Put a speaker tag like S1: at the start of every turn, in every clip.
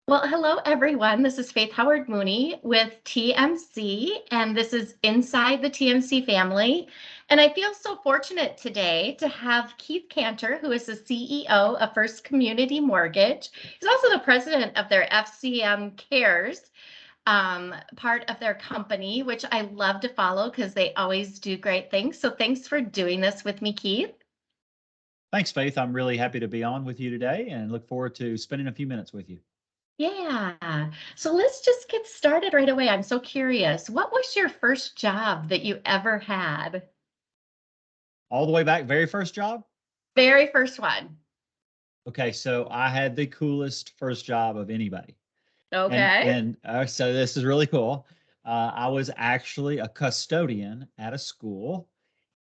S1: Well, hello, everyone. This is Faith Howard Mooney with TMC, and this is Inside the TMC Family. And I feel so fortunate today to have Keith Canter, who is the CEO of First Community Mortgage. He's also the president of their FCM Cares part of their company, which I love to follow because they always do great things. So thanks for doing this with me, Keith.
S2: Thanks, Faith. I'm really happy to be on with you today and look forward to spending a few minutes with you.
S1: Yeah. So let's just get started right away. I'm so curious. What was your first job that you ever had?
S2: All the way back, very first job.
S1: Very first one.
S2: Okay, so I had the coolest first job of anybody, and
S1: Okay.
S2: and so this is really cool. I was actually a custodian at a school,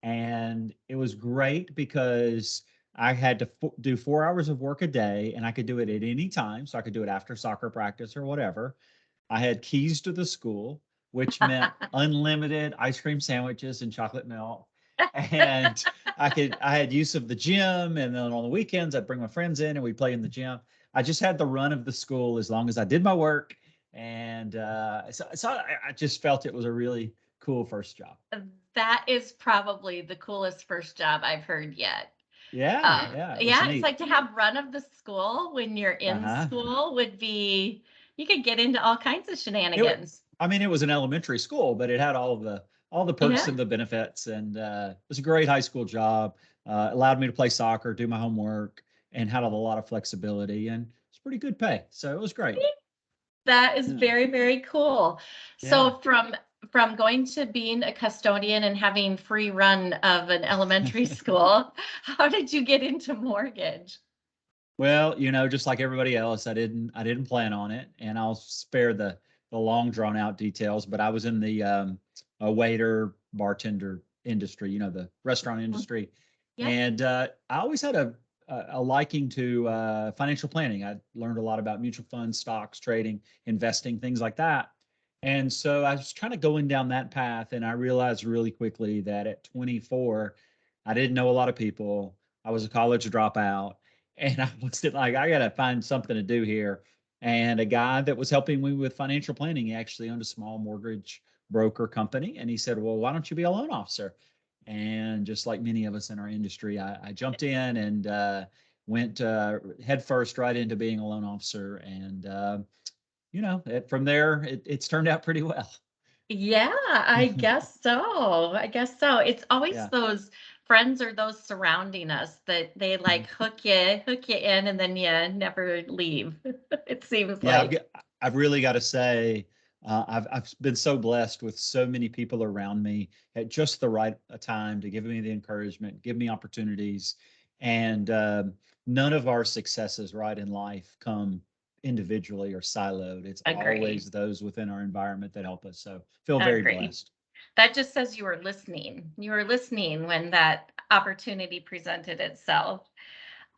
S2: and it was great because I had to do 4 hours of work a day, and I could do it at any time. So I could do it after soccer practice or whatever. I had keys to the school, which meant unlimited ice cream sandwiches and chocolate milk. And I had use of the gym. And then on the weekends, I'd bring my friends in and we'd play in the gym. I just had the run of the school as long as I did my work. And I just felt it was a really cool first job.
S1: That is probably the coolest first job I've heard yet.
S2: Yeah, it was
S1: Yeah, it's
S2: neat.
S1: like to have run of the school when you're in
S2: Uh-huh.
S1: school would be, you could get into all kinds of
S2: It,
S1: shenanigans.
S2: I mean, it was an elementary school, but it had all the perks
S1: Yeah.
S2: and the benefits, and it was a great high school job. Allowed me to play soccer, do my homework, and had a lot of flexibility, and it's pretty good pay. So it was great.
S1: That is
S2: Yeah,
S1: very, very cool.
S2: yeah.
S1: So from going to being a custodian and having free run of an elementary school, how did you get into mortgage?
S2: Well, just like everybody else, I didn't plan on it, and I'll spare the long drawn out details. But I was in the a waiter bartender industry, the restaurant
S1: Mm.
S2: industry,
S1: Yep.
S2: and I always had a liking to financial planning. I learned a lot about mutual funds, stocks, trading, investing, things like that. And so I was kind of going down that path, and I realized really quickly that at 24, I didn't know a lot of people. I was a college dropout, and I was like, I got to find something to do here. And a guy that was helping me with financial planning, he actually owned a small mortgage broker company. And he said, well, why don't you be a loan officer? And just like many of us in our industry, I jumped in and went head first right into being a loan officer. And, from there, it's turned out pretty well.
S1: Yeah, I guess so. I guess so. It's always
S2: Yeah.
S1: those friends or those surrounding us that they like hook you in and then you never leave. It seems
S2: Yeah,
S1: like.
S2: I've really got to say, I've been so blessed with so many people around me at just the right time to give me the encouragement, give me opportunities, and none of our successes right in life come individually or siloed. It's
S1: Agree.
S2: always those within our environment that help us. So feel very
S1: Agree.
S2: blessed.
S1: That just says you were listening. You were listening when that opportunity presented itself.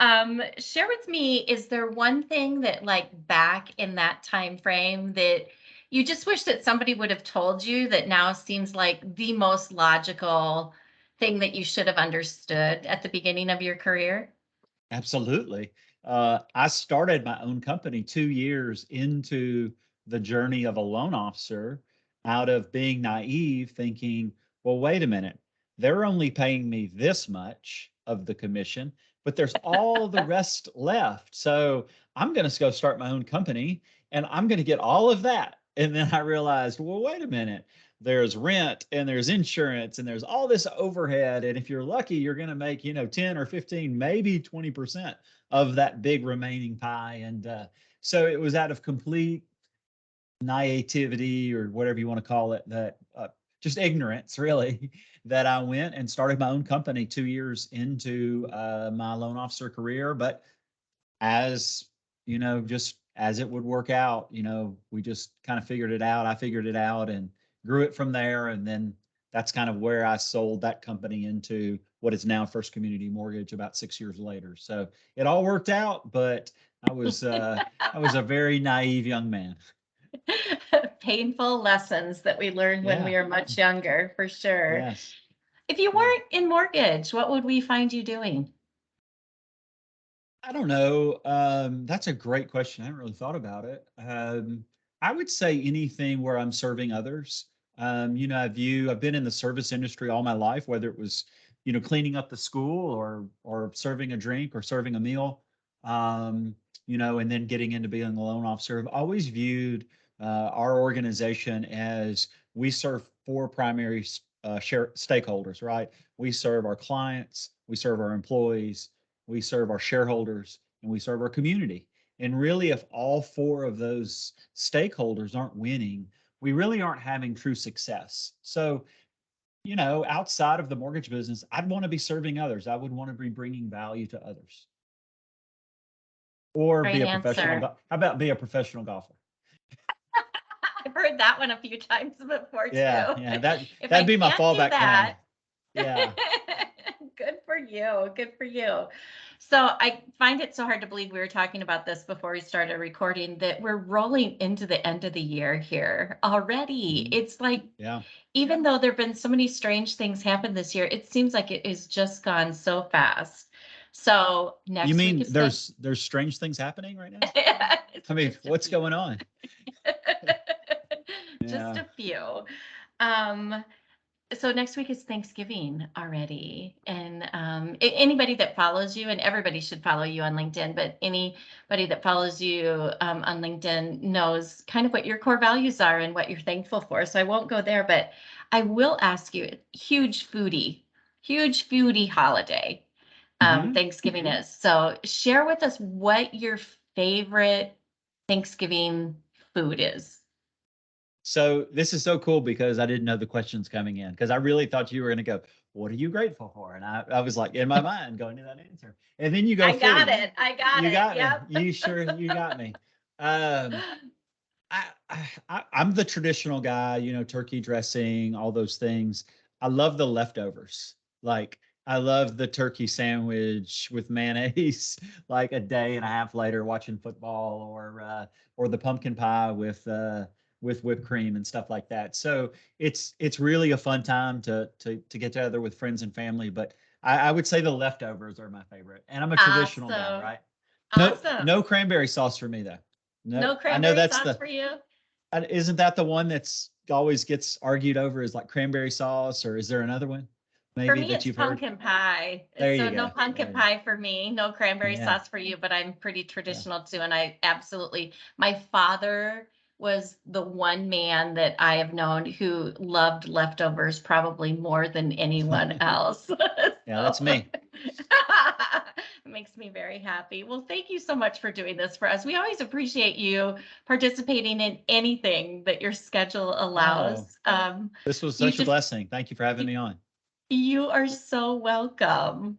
S1: Share with me, is there one thing that like back in that time frame that you just wish that somebody would have told you that now seems like the most logical thing that you should have understood at the beginning of your career?
S2: Absolutely. I started my own company 2 years into the journey of a loan officer out of being naive, thinking, well, wait a minute, they're only paying me this much of the commission, but there's all the rest left. So I'm going to go start my own company and I'm going to get all of that. And then I realized, well, wait a minute. There's rent and there's insurance and there's all this overhead. And if you're lucky, you're going to make, 10 or 15, maybe 20% of that big remaining pie. And so it was out of complete naivety or whatever you want to call it, that just ignorance, really, that I went and started my own company 2 years into my loan officer career. But as just as it would work out, we just kind of figured it out. I figured it out and grew it from there. And then that's kind of where I sold that company into what is now First Community Mortgage about 6 years later. So it all worked out, but I was a very naive young man.
S1: Painful lessons that we learned when we
S2: Yeah.
S1: were much younger, for sure.
S2: Yes.
S1: If you
S2: Yeah.
S1: weren't in mortgage, what would we find you doing?
S2: I don't know. That's a great question. I haven't really thought about it. I would say anything where I'm serving others. I've been in the service industry all my life, whether it was, cleaning up the school or serving a drink or serving a meal. And then getting into being a loan officer. I've always viewed our organization as we serve four primary stakeholders, right? We serve our clients, we serve our employees, we serve our shareholders, and we serve our community. And really, if all four of those stakeholders aren't winning, we really aren't having true success. So, outside of the mortgage business, I'd want to be serving others. I would want to be bringing value to others, or be
S1: Great
S2: a professional.
S1: answer.
S2: How about be a professional golfer?
S1: I've heard that one a few times before
S2: Yeah,
S1: too.
S2: yeah, that
S1: If
S2: that'd
S1: I
S2: be my
S1: can't do
S2: fallback plan.
S1: that,
S2: Yeah.
S1: good for you. Good for you. So I find it so hard to believe we were talking about this before we started recording that we're rolling into the end of the year here already.
S2: Mhm.
S1: It's like,
S2: Yeah.
S1: even though there have been so many strange things happen this year, it seems like it has just gone so fast. So
S2: You
S1: next week
S2: mean
S1: is
S2: there's strange things happening right now?
S1: it's
S2: I mean,
S1: just a
S2: what's
S1: few.
S2: going on?
S1: Just
S2: Yeah.
S1: a few. Um, so next week is Thanksgiving already, and anybody that follows you, and everybody should follow you on LinkedIn, but anybody that follows you on LinkedIn knows kind of what your core values are and what you're thankful for. So I won't go there, but I will ask you, huge foodie holiday
S2: Hmm.
S1: Thanksgiving is. So share with us what your favorite Thanksgiving food is.
S2: So this is so cool because I didn't know the questions coming in because I really thought you were going to go, what are you grateful for? And I was like in my mind going to that answer. And then you go
S1: I got
S2: food.
S1: it. I got
S2: You
S1: it.
S2: got me.
S1: Yep.
S2: You got me. Um, I'm the traditional guy, turkey dressing, all those things. I love the leftovers. Like I love the turkey sandwich with mayonnaise, like a day and a half later watching football, or the pumpkin pie with whipped cream and stuff like that. So it's really a fun time to get together with friends and family. But I would say the leftovers are my favorite, and I'm a traditional guy,
S1: Awesome.
S2: right? No
S1: Awesome.
S2: cranberry sauce for me though. No,
S1: No
S2: I know
S1: cranberry
S2: that's
S1: sauce
S2: the
S1: for you?
S2: isn't that the one that's always gets argued over is like cranberry sauce, or is there another one
S1: For
S2: maybe
S1: me,
S2: that
S1: it's
S2: you've heard?
S1: pumpkin pie.
S2: There
S1: So
S2: you
S1: no
S2: go.
S1: pumpkin
S2: There you go.
S1: pie for me, no cranberry
S2: Yeah.
S1: sauce for you, but I'm pretty
S2: Yeah.
S1: traditional too. And I absolutely, my father was the one man that I have known who loved leftovers probably more than anyone else.
S2: Yeah,
S1: So
S2: that's me.
S1: it makes me very happy. Well, thank you so much for doing this for us. We always appreciate you participating in anything that your schedule
S2: Oh,
S1: allows.
S2: this was
S1: You
S2: such a
S1: just
S2: blessing. Thank you for having me on.
S1: you are so welcome.